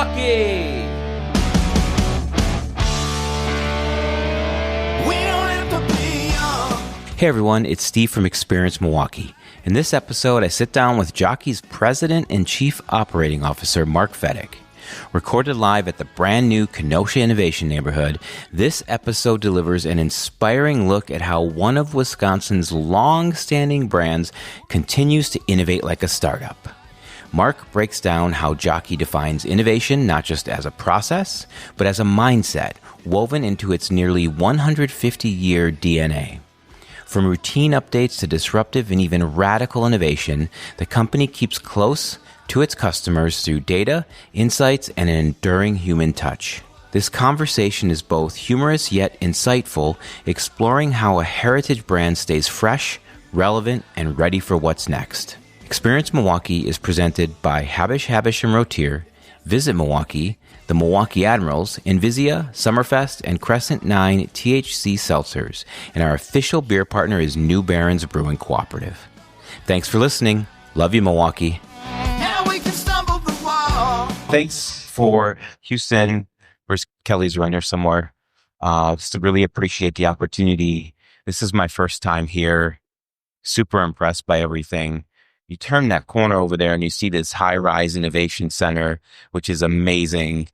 Milwaukee. Hey everyone, it's Steve from Experience Milwaukee. In this episode, I sit down with Jockey's President and Chief Operating Officer, Mark Fedyk. Recorded live at the brand new Kenosha Innovation Neighborhood, this episode delivers an inspiring look at how one of Wisconsin's long-standing brands continues to innovate like a startup. Mark breaks down how Jockey defines innovation not just as a process, but as a mindset woven into its nearly 150-year DNA. From routine updates to disruptive and even radical innovation, the company keeps close to its customers through data, insights, and an enduring human touch. This conversation is both humorous yet insightful, exploring how a heritage brand stays fresh, relevant, and ready for what's next. Experience Milwaukee is presented by Habush Habush Rottier, Visit Milwaukee, the Milwaukee Admirals, nvisia, Summerfest, and Crescent 9 THC Seltzers, and our official beer partner is New Barons Brewing Cooperative. Thanks for listening. Love you, Milwaukee. Thanks for Houston. Where's Kelly's runner somewhere? Just to really appreciate the opportunity. This is my first time here. Super impressed by everything. You turn that corner over there and you see this high-rise innovation center, which is amazing,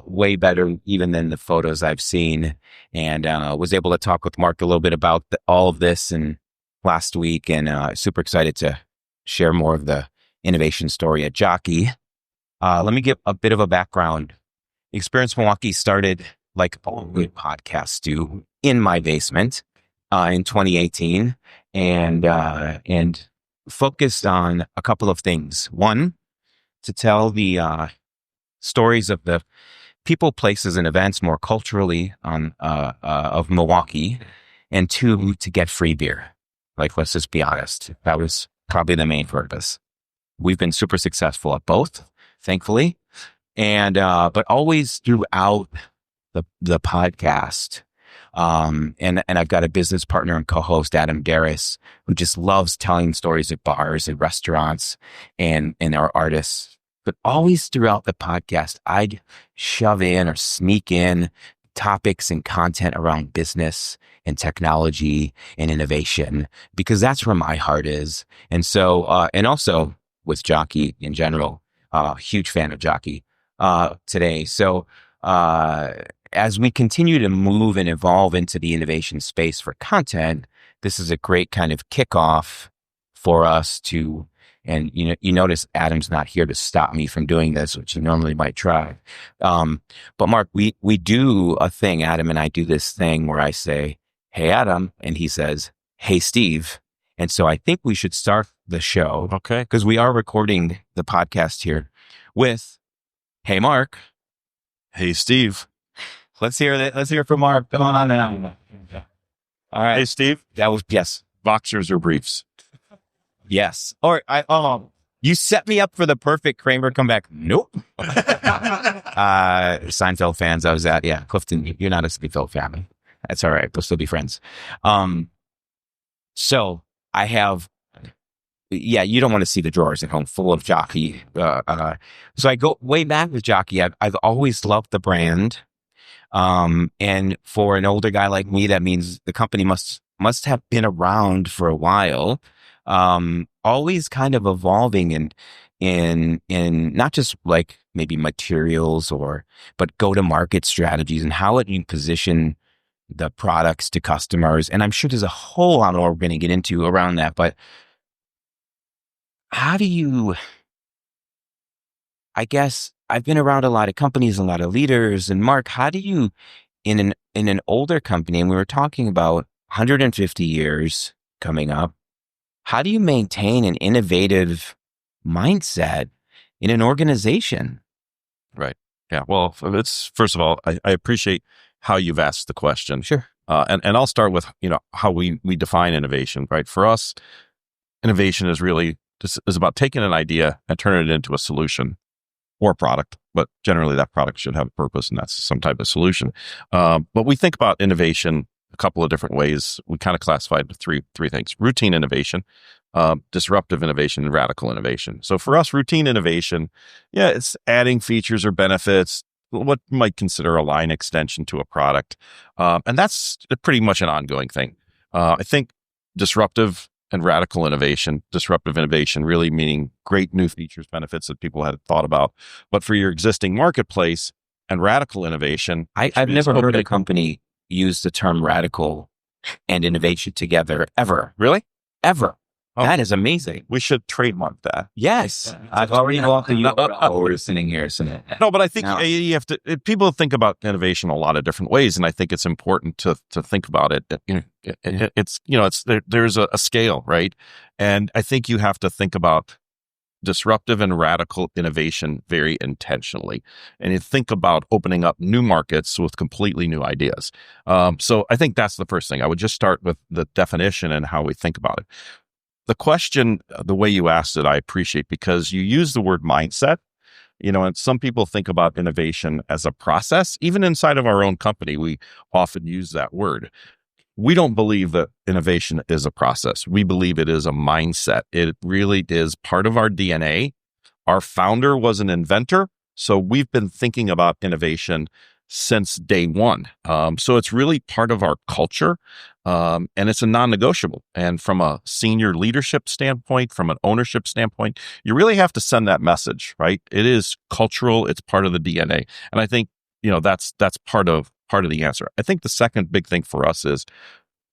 way better even than the photos I've seen. And was able to talk with Mark a little bit about all of this and last week, and super excited to share more of the innovation story at Jockey. Let me give a bit of a background. Experience Milwaukee started, like all good podcasts do, in my basement in 2018, and focused on a couple of things. One, to tell the stories of the people, places, and events more culturally of Milwaukee, and two, to get free beer. Like, let's just be honest, that was probably the main purpose. We've been super successful at both, thankfully, and but always throughout the podcast. And I've got a business partner and co-host, Adam Darris, who just loves telling stories at bars and restaurants and our artists. But always throughout the podcast, I'd shove in or sneak in topics and content around business and technology and innovation, because that's where my heart is. And so, and also with Jockey in general, huge fan of Jockey today. So, as we continue to move and evolve into the innovation space for content, this is a great kind of kickoff for us to, and you notice Adam's not here to stop me from doing this, which he normally might try. But Mark, we do a thing, Adam and I do this thing where I say, "Hey, Adam," and he says, "Hey, Steve." And so I think we should start the show. Okay. Because we are recording the podcast here with, "Hey, Mark." "Hey, Steve." Let's hear it. Let's hear it from Mark. Come on now. All right. "Hey, Steve." That was, yes. "Boxers or briefs?" Yes. Or you set me up for the perfect Kramer comeback. Nope. Seinfeld fans I was at. Yeah. Clifton, you're not a Seinfeld fan. That's all right. We'll still be friends. So I have, you don't want to see the drawers at home full of Jockey. So I go way back with Jockey. I've always loved the brand. And for an older guy like me, that means the company must have been around for a while. Always kind of evolving in not just like maybe materials but go-to-market strategies and how it you position the products to customers. And I'm sure there's a whole lot more we're going to get into around that, but how do you, I guess I've been around a lot of companies, a lot of leaders, and Mark, how do you, in an older company, and we were talking about 150 years coming up, how do you maintain an innovative mindset in an organization? Right. Yeah. Well, first of all, I appreciate how you've asked the question. Sure. And I'll start with, how we define innovation, right? For us, innovation is about taking an idea and turning it into a solution or a product, but generally that product should have a purpose, and that's some type of solution. But we think about innovation a couple of different ways. We kind of classified into three things: routine innovation, disruptive innovation, and radical innovation. So for us, routine innovation, it's adding features or benefits, what you might consider a line extension to a product. And that's pretty much an ongoing thing. I think disruptive innovation really meaning great new features, benefits that people hadn't thought about. But for your existing marketplace, and radical innovation. I've never heard a company use the term radical and innovation together ever. Really? Ever. Oh. That is amazing. We should trademark that. Yes. I've already walked you over. We're sitting here. No, but I think you have to, people think about innovation a lot of different ways. And I think it's important to think about it. There's a scale, right? And I think you have to think about disruptive and radical innovation very intentionally. And you think about opening up new markets with completely new ideas. So I think that's the first thing. I would just start with the definition and how we think about it. The question, the way you asked it, I appreciate because you use the word mindset, and some people think about innovation as a process. Even inside of our own company, we often use that word. We don't believe that innovation is a process. We believe it is a mindset. It really is part of our DNA. Our founder was an inventor, so we've been thinking about innovation since day one. So it's really part of our culture, and it's a non-negotiable. And from a senior leadership standpoint, from an ownership standpoint, you really have to send that message, right? It is cultural. It's part of the DNA. And I think, that's part of the answer. I think the second big thing for us is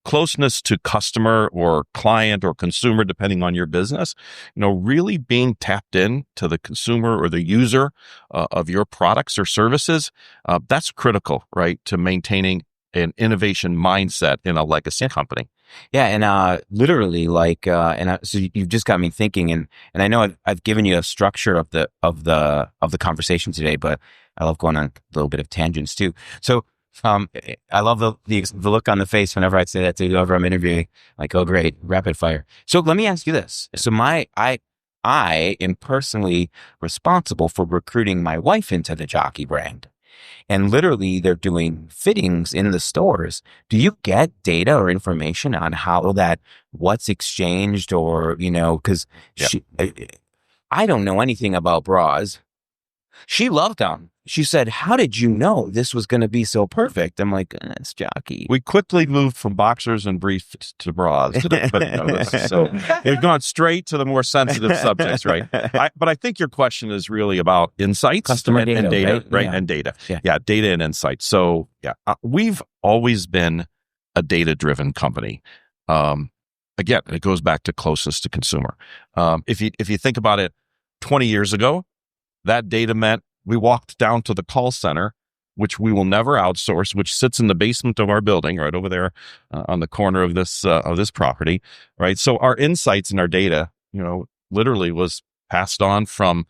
closeness to customer or client or consumer, depending on your business, really being tapped in to the consumer or the user of your products or services. That's critical, right? To maintaining an innovation mindset in a legacy company. Yeah. And literally so you've just got me thinking, and I know I've given you a structure of the conversation today, but I love going on a little bit of tangents too. So I love the look on the face whenever I say that to whoever I'm interviewing, like, oh, great, rapid fire. So let me ask you this. So I am personally responsible for recruiting my wife into the Jockey brand. And literally they're doing fittings in the stores. Do you get data or information on what's exchanged or, because I don't know anything about bras. She loved them. She said, how did you know this was going to be so perfect? I'm like, it's Jockey. We quickly moved from boxers and briefs to bras. So they've gone straight to the more sensitive subjects, right? But I think your question is really about insights, customer and data, right? Yeah. And data. Yeah, data and insights. So we've always been a data-driven company. Again, it goes back to closest to consumer. If you think about it, 20 years ago, that data meant we walked down to the call center, which we will never outsource, which sits in the basement of our building, right over there on the corner of this property, right? So our insights and our data, literally was passed on from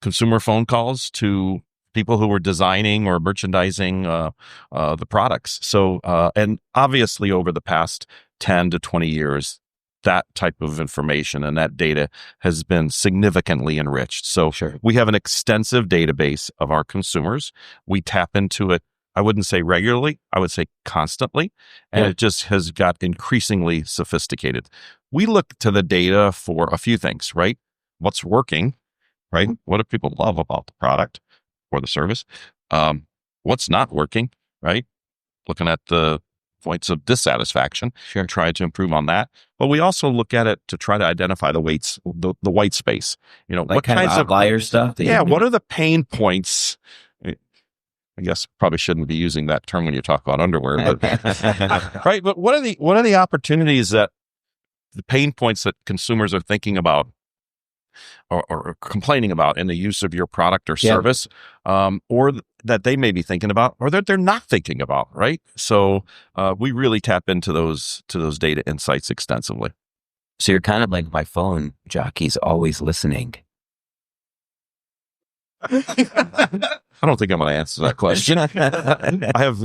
consumer phone calls to people who were designing or merchandising the products. So, and obviously over the past 10 to 20 years, that type of information and that data has been significantly enriched. So we have an extensive database of our consumers. We tap into it, I wouldn't say regularly, I would say constantly. And it just has got increasingly sophisticated. We look to the data for a few things, right? What's working, right? What do people love about the product or the service? What's not working, right? Looking at the points of dissatisfaction, try to improve on that. But we also look at it to try to identify the white space. What kinds of outlier stuff? What are the pain points? I guess probably shouldn't be using that term when you talk about underwear, but right. But what are the opportunities the pain points that consumers are thinking about or complaining about in the use of your product or service, or that they may be thinking about, or that they're not thinking about, right? So we really tap into those data insights extensively. So you're kind of like my phone, Jockey's always listening. I don't think I'm going to answer that question. I have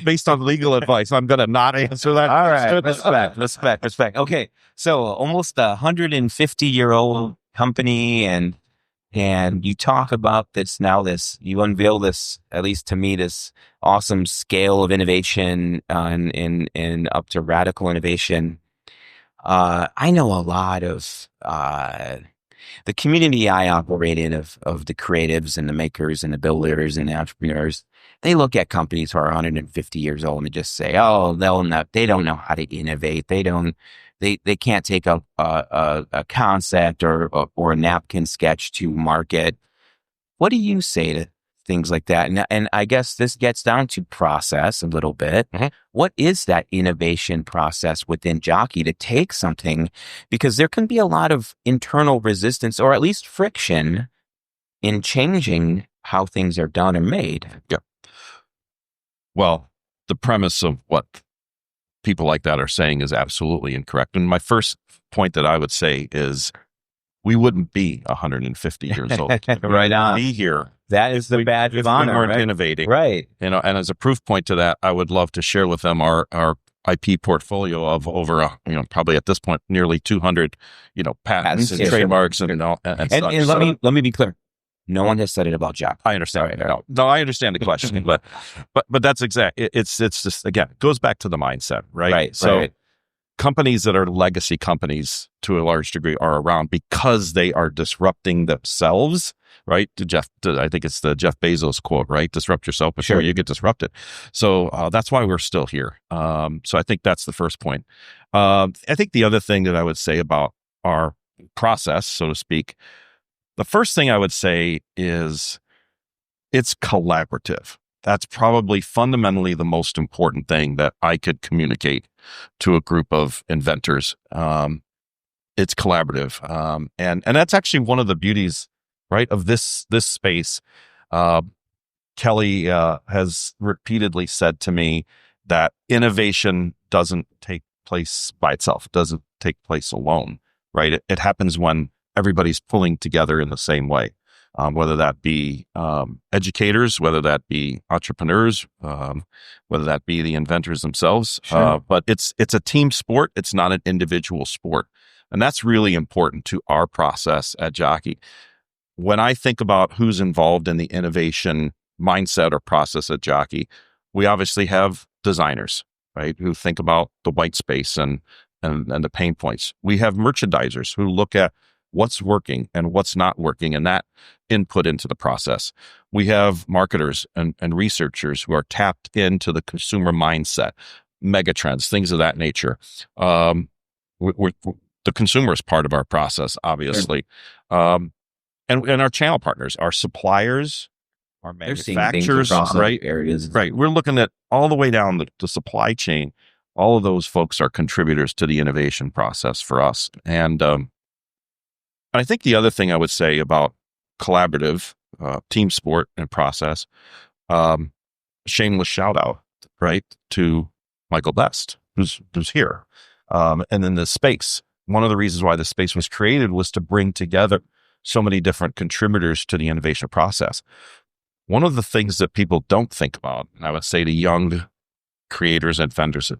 based on legal advice, I'm going to not answer that. All right. Respect. Okay. So almost 150-year-old company, and And you talk about this now, you unveil this, at least to me, this awesome scale of innovation and up to radical innovation. I know a lot of the community I operate in of the creatives and the makers and the builders and the entrepreneurs. They look at companies who are 150 years old and just say, "Oh, they don't know how to innovate. They can't take a concept or a napkin sketch to market." What do you say to things like that? And I guess this gets down to process a little bit. Mhm. What is that innovation process within Jockey to take something? Because there can be a lot of internal resistance or at least friction in changing how things are done and made. Yeah. Well, the premise of what people like that are saying is absolutely incorrect. And my first point that I would say is we wouldn't be 150 years old. Right on. Be here. That is the badge of If we honor, weren't right? innovating. Right. And as a proof point to that, I would love to share with them our IP portfolio of over, probably at this point, nearly 200, patents and yeah, trademarks and such. And let me be clear. No one has said it about Jockey. I understand. No, I understand the question, but that's exact. It's just, again, it goes back to the mindset, right? Right. So right. companies that are legacy companies to a large degree are around because they are disrupting themselves, right? I think it's the Jeff Bezos quote, right? Disrupt yourself before you get disrupted. So that's why we're still here. So I think that's the first point. I think the other thing that I would say about our process, so to speak, the first thing I would say is it's collaborative. That's probably fundamentally the most important thing that I could communicate to a group of inventors. It's collaborative. And that's actually one of the beauties, right, of this space. Kelly has repeatedly said to me that innovation doesn't take place by itself. It doesn't take place alone, right? It happens when everybody's pulling together in the same way. Whether that be educators, whether that be entrepreneurs, whether that be the inventors themselves. Sure. But it's a team sport. It's not an individual sport. And that's really important to our process at Jockey. When I think about who's involved in the innovation mindset or process at Jockey, we obviously have designers, right, who think about the white space and the pain points. We have merchandisers who look at what's working and what's not working, and that input into the process. We have marketers and researchers who are tapped into the consumer mindset, megatrends, things of that nature. The consumer is part of our process, obviously. And our channel partners, our suppliers, our manufacturers, right? Areas. Right. We're looking at all the way down the supply chain. All of those folks are contributors to the innovation process for us. And I think the other thing I would say about collaborative team sport and process, shameless shout out, right, to Michael Best, who's here. And then the space. One of the reasons why the space was created was to bring together so many different contributors to the innovation process. One of the things that people don't think about, and I would say to young creators and vendors,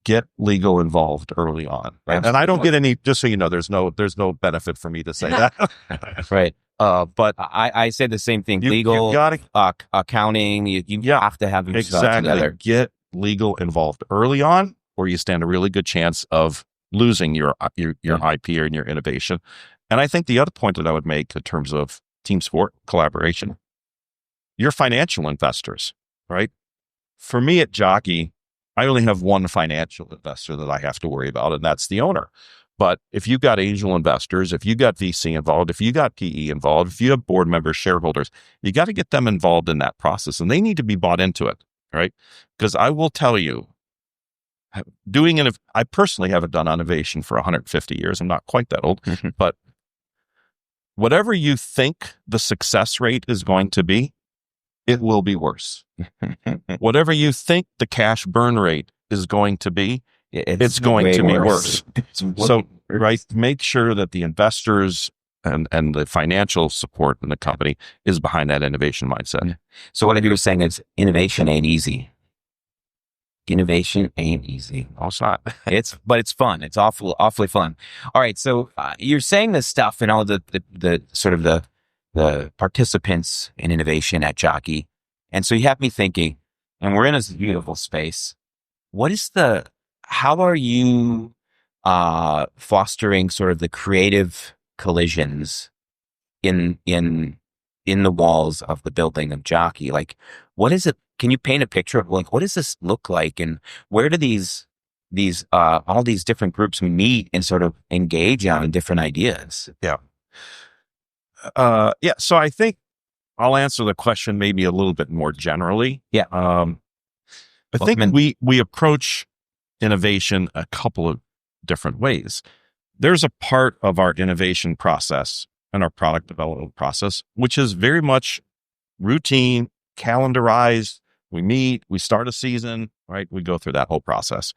get legal involved early on. Right? And I don't get any, just so you know, there's no benefit for me to say that. Right. But I say the same thing. You Legal, gotta, accounting, you have to have them stuff together. Get legal involved early on, or you stand a really good chance of losing your IP or your innovation. And I think the other point that I would make in terms of team sport collaboration, your financial investors, right? For me at Jockey, I only have one financial investor that I have to worry about, and that's the owner. But if you've got angel investors, if you got VC involved, if you got PE involved, if you have board members, shareholders, you got to get them involved in that process, and they need to be bought into it, right? Because I will tell you, I personally haven't done innovation for 150 years. I'm not quite that old, but whatever you think the success rate is going to be, it will be worse. Whatever you think the cash burn rate is going to be, it's going to be worse. So, right, make sure that the investors and the financial support in the company is behind that innovation mindset. So what you were saying is innovation ain't easy. Innovation ain't easy. Oh, it's not. But it's fun. It's awfully fun. All right. So you're saying this stuff and all the sort of the the participants in innovation at Jockey. And so you have me thinking, and we're in this beautiful space. How are you fostering sort of the creative collisions in the walls of the building of Jockey? Like, what is it? Can you paint a picture of like what does this look like, and where do these all these different groups meet and sort of engage on different ideas? Yeah. Yeah. So I think I'll answer the question maybe a little bit more generally. Yeah. I think we approach innovation a couple of different ways. There's a part of our innovation process and our product development process, which is very much routine, calendarized. We meet, we start a season, right? We go through that whole process.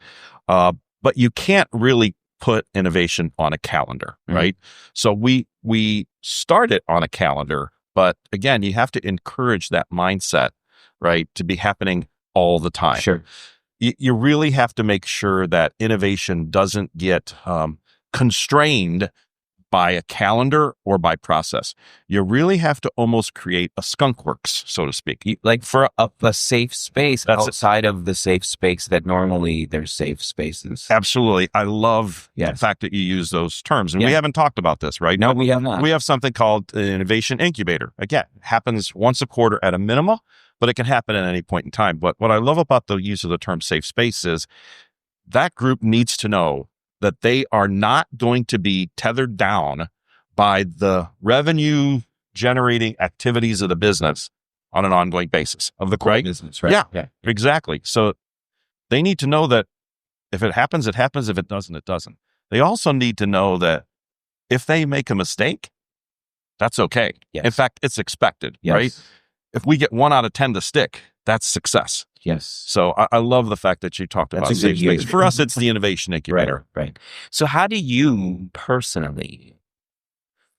But you can't really put innovation on a calendar, right? So we start it on a calendar, but again, you have to encourage that mindset, right, to be happening all the time. Sure. You really have to make sure that innovation doesn't get constrained by a calendar or by process. You really have to almost create a skunkworks, so to speak. Like for a safe space outside of the safe space that normally there's safe spaces. Absolutely. I love the fact that you use those terms. And we haven't talked about this, right? No, we have not. We have something called an innovation incubator. Again, it happens once a quarter at a minimum, but it can happen at any point in time. But what I love about the use of the term safe space is that group needs to know that they are not going to be tethered down by the revenue generating activities of the business on an ongoing basis of the core business, right? Yeah, exactly. So they need to know that if it happens, it happens. If it doesn't, it doesn't. They also need to know that if they make a mistake, that's okay. Yes. In fact, it's expected, right? If we get 1 out of 10 to stick, that's success. Yes. So I love the fact that you talked about safe space. For us, it's the innovation incubator. Right. So how do you personally,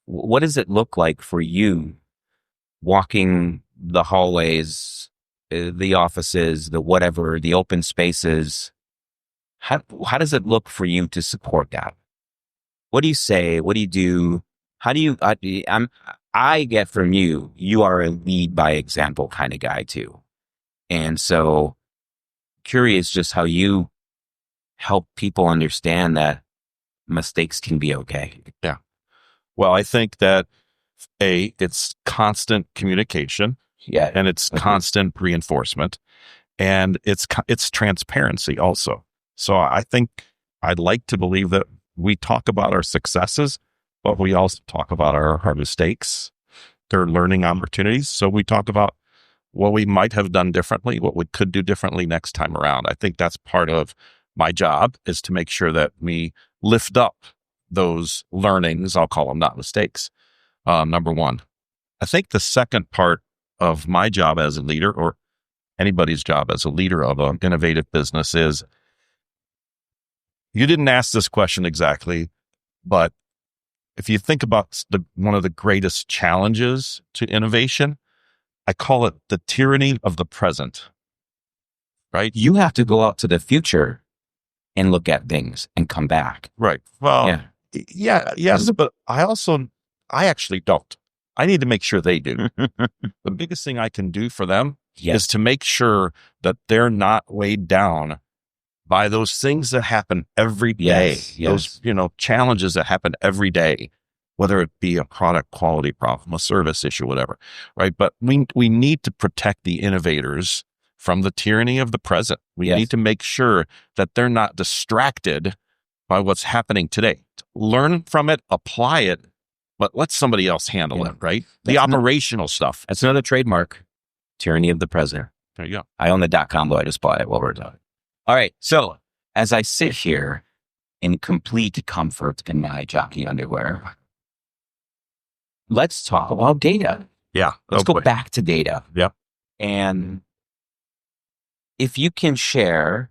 what does it look like for you walking the hallways, the offices, the whatever, the open spaces? How does it look for you to support that? What do you say? What do you do? How do you, I get from you, you are a lead by example kind of guy too. And so curious just how you help people understand that mistakes can be okay. Yeah. Well, I think that it's constant communication. Yeah. And it's constant reinforcement, and it's transparency also. So I think I'd like to believe that we talk about our successes, but we also talk about our mistakes. They're learning opportunities. So we talk about what we might have done differently, what we could do differently next time around. I think that's part of my job, is to make sure that we lift up those learnings. I'll call them not mistakes. Number one. I think the second part of my job as a leader, or anybody's job as a leader of an innovative business, is, you didn't ask this question exactly, but if you think about one of the greatest challenges to innovation, I call it the tyranny of the present, right? You have to go out to the future and look at things and come back. Right. Well, yes, but I actually don't. I need to make sure they do. The biggest thing I can do for them is to make sure that they're not weighed down by those things that happen every day. Those, challenges that happen every day, whether it be a product quality problem, a service issue, whatever, right? But we need to protect the innovators from the tyranny of the present. We need to make sure that they're not distracted by what's happening today. Learn from it, apply it, but let somebody else handle it, right? The operational stuff. That's another trademark, tyranny of the present. There you go. I own the .com, though I just bought it while we're talking. All right. So as I sit here in complete comfort in my Jockey underwear, let's talk about data. Yeah. Let's go back to data. Yeah. And if you can share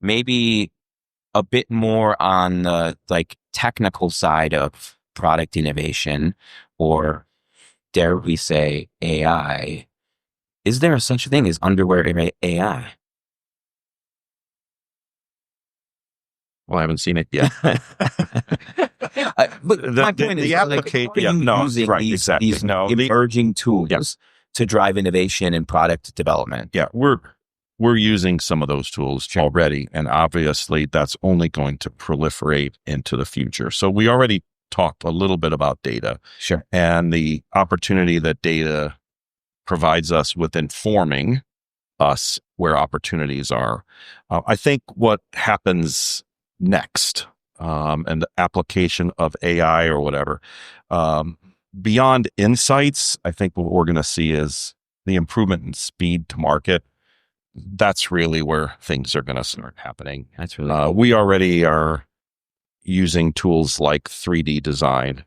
maybe a bit more on the technical side of product innovation, or dare we say AI, is there such a thing as underwear AI? Well, I haven't seen it yet. But my point is, using these emerging tools to drive innovation and product development. Yeah, we're using some of those tools already, and obviously that's only going to proliferate into the future. So we already talked a little bit about data, and the opportunity that data provides us with informing us where opportunities are. I think what happens next, and the application of AI or whatever, beyond insights, I think what we're going to see is the improvement in speed to market. That's really where things are going to start happening. That's really cool. We already are using tools like 3D design.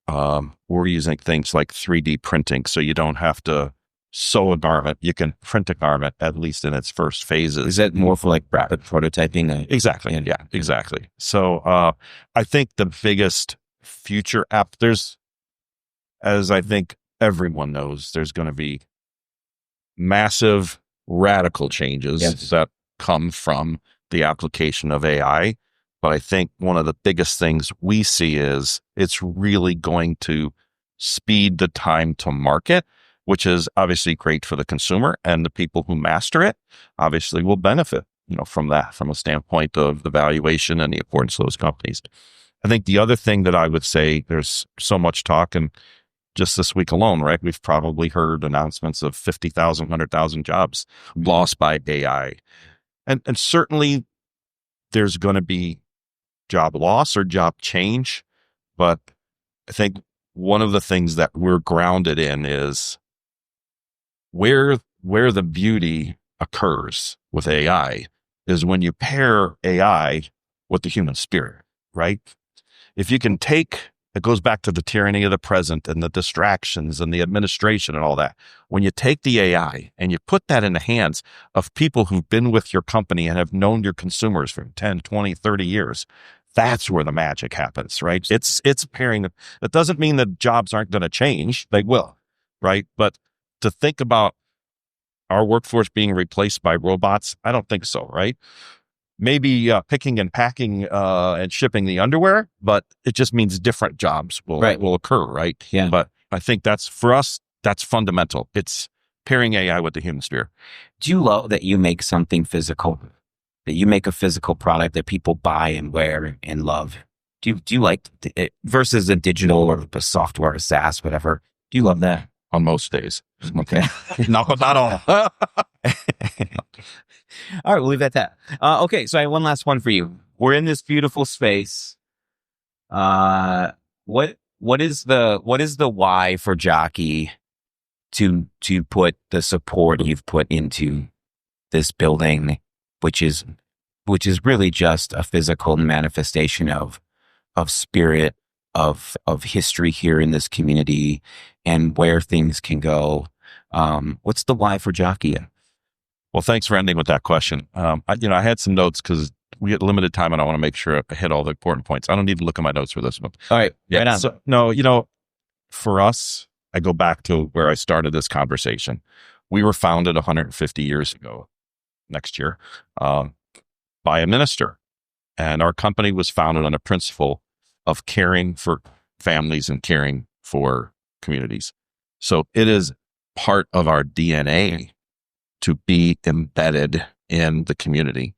We're using things like 3D printing, so you don't have to sew a garment. You can print a garment, at least in its first phases. Is that more for like rapid prototyping? Exactly. Yeah, exactly. So I think the biggest future app, as I think everyone knows, there's going to be massive radical changes that come from the application of AI. But I think one of the biggest things we see is it's really going to speed the time to market, which is obviously great for the consumer, and the people who master it obviously will benefit, from that, from a standpoint of the valuation and the importance of those companies. I think the other thing that I would say, there's so much talk, and just this week alone, right? We've probably heard announcements of 50,000, 100,000 jobs lost by AI. And certainly there's going to be job loss or job change. But I think one of the things that we're grounded in is where the beauty occurs with AI is when you pair AI with the human spirit, right? If you can it goes back to the tyranny of the present and the distractions and the administration and all that. When you take the AI and you put that in the hands of people who've been with your company and have known your consumers for 10, 20, 30 years, that's where the magic happens, right? It's pairing. That doesn't mean that jobs aren't going to change. They will, right? But to think about our workforce being replaced by robots, I don't think so, right? Maybe picking and packing and shipping the underwear, but it just means different jobs will occur, right? Yeah. But I think for us, that's fundamental. It's pairing AI with the human spirit. Do you love that you make something physical, that you make a physical product that people buy and wear and love? Do you like it versus a digital or a software, a SaaS, whatever? Do you love that? On most days. Okay. Not all. All right, we'll leave it at that. Okay, so I have one last one for you. We're in this beautiful space. What is the why for Jockey to put the support you've put into this building, which is really just a physical manifestation of spirit, of history here in this community and where things can go. What's the why for Jockey? Well, thanks for ending with that question. I had some notes because we had limited time and I want to make sure I hit all the important points. I don't need to look at my notes for this one. All right. Yeah. Right on. So, no, for us, I go back to where I started this conversation. We were founded 150 years ago next year by a minister. And our company was founded on a principle of caring for families and caring for communities. So it is part of our DNA to be embedded in the community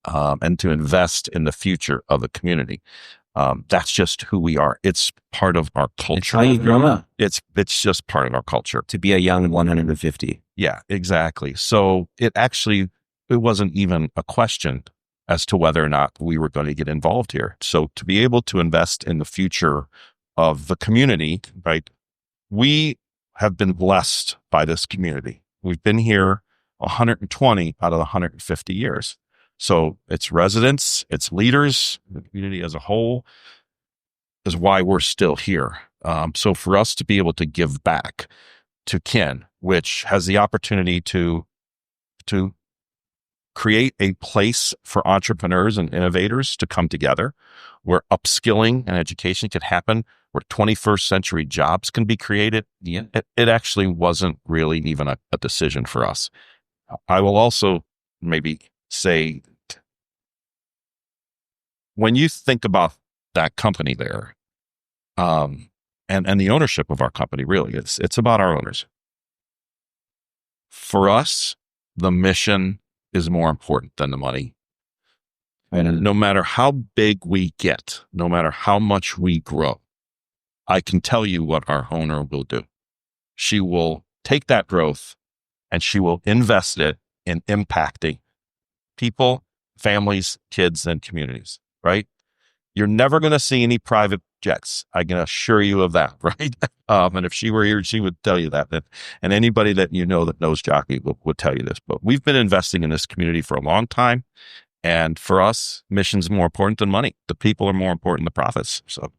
and to invest in the future of the community. That's just who we are. It's part of our culture. It's how you've grown up. It's just part of our culture. To be a young 150. Yeah, exactly. So it wasn't even a question as to whether or not we were going to get involved here. So to be able to invest in the future of the community, right? We have been blessed by this community. We've been here 120 out of the 150 years. So its residents, its leaders, the community as a whole is why we're still here. So for us to be able to give back to Kin, which has the opportunity to create a place for entrepreneurs and innovators to come together, where upskilling and education can happen, where 21st century jobs can be created. Yeah. It actually wasn't really even a decision for us. I will also maybe say, when you think about that company there, and the ownership of our company. Really, it's about our owners. For us, the mission is more important than the money. And no matter how big we get, no matter how much we grow, I can tell you what our owner will do. She will take that growth and she will invest it in impacting people, families, kids, and communities, right? You're never going to see any private jets. I can assure you of that, right? And if she were here, she would tell you that. And anybody that you know that knows Jockey would tell you this. But we've been investing in this community for a long time. And for us, mission's more important than money. The people are more important than the profits. So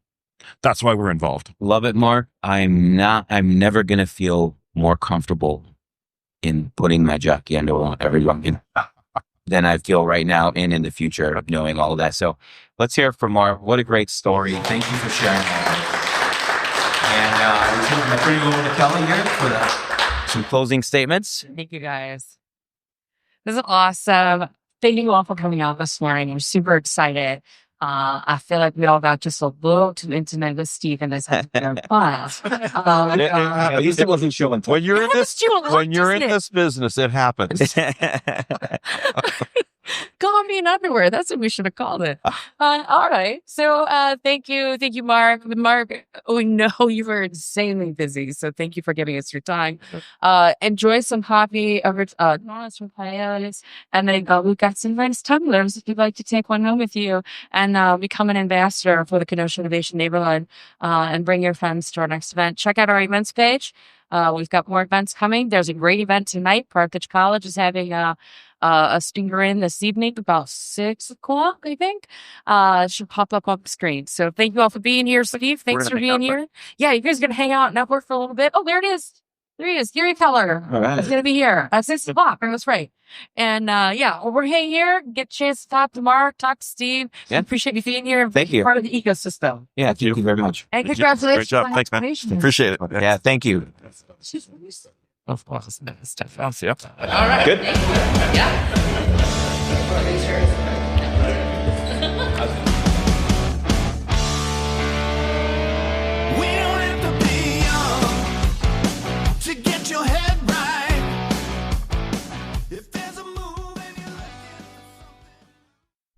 that's why we're involved. Love it, Mark. I'm never going to feel more comfortable in putting my Jockey under everyone than I feel right now and in the future of knowing all of that. So let's hear it from Mark. What a great story. Thank you for sharing that. And we're going to bring it over to Kelly here for some closing statements. Thank you, guys. This is awesome. Thank you all for coming out this morning. I'm super excited. I feel like we all got just a little too intimate with Steve and this has been fun. At least it wasn't showing. When you're in this business, it happens. Call me in underwear. That's what we should have called it. All right. So thank you, Mark. Mark, we know you were insanely busy, so thank you for giving us your time. Enjoy some coffee over donuts from Paya's, and then we've got some nice tumblers if you'd like to take one home with you and become an ambassador for the Kenosha Innovation Neighborhood and bring your friends to our next event. Check out our events page. We've got more events coming. There's a great event tonight. Carthage College is having a stinger in this evening about 6 o'clock, I think. It should pop up on the screen. So thank you all for being here, Steve. Thanks for being here. Yeah, you guys are going to hang out and network for a little bit. Oh, there it is. There he is. Gary Keller. All right. He's going to be here at 6 o'clock. That's right. And we're hanging here. Get a chance to talk to Mark, talk to Steve. Yeah. Appreciate you being here. Thank you. Part of the ecosystem. Yeah, thank you very much. And congratulations. Great job. Thanks, man. Appreciate it. Yeah, thank you. Of course. Stuff else. Yep. All right. Good. Yeah. We don't have to be young to get your head